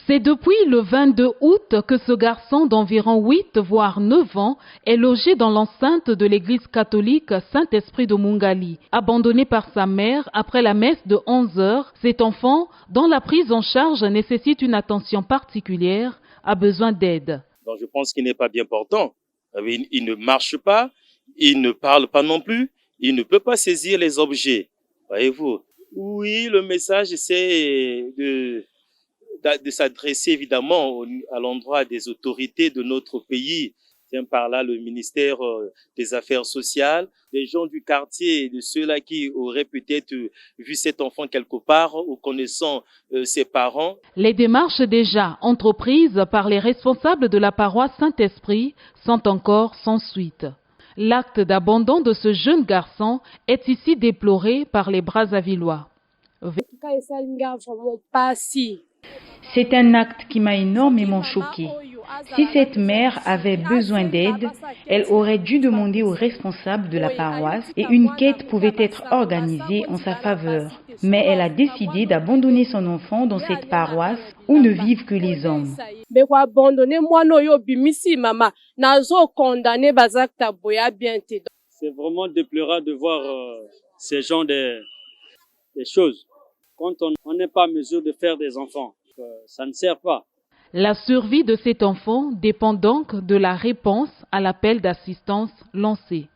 C'est depuis le 22 août que ce garçon d'environ 8 voire 9 ans est logé dans l'enceinte de l'église catholique Saint-Esprit de Mungali. Abandonné par sa mère après la messe de 11 heures, cet enfant, dont la prise en charge nécessite une attention particulière, a besoin d'aide. Donc je pense qu'il n'est pas bien portant. Il ne marche pas, il ne parle pas non plus, il ne peut pas saisir les objets. Voyez-vous? Oui, le message c'est de s'adresser évidemment à l'endroit des autorités de notre pays. Tiens par là le ministère des Affaires sociales, des gens du quartier, de ceux-là qui auraient peut-être vu cet enfant quelque part ou connaissant ses parents. Les démarches déjà entreprises par les responsables de la paroisse Saint-Esprit sont encore sans suite. L'acte d'abandon de ce jeune garçon est ici déploré par les Brazzavillois. C'est un acte qui m'a énormément choquée. Si cette mère avait besoin d'aide, elle aurait dû demander aux responsables de la paroisse et une quête pouvait être organisée en sa faveur. Mais elle a décidé d'abandonner son enfant dans cette paroisse où ne vivent que les hommes. C'est vraiment déplorable de voir ces genres de choses. Quand on n'est pas en mesure de faire des enfants, ça ne sert pas. La survie de cet enfant dépend donc de la réponse à l'appel d'assistance lancé.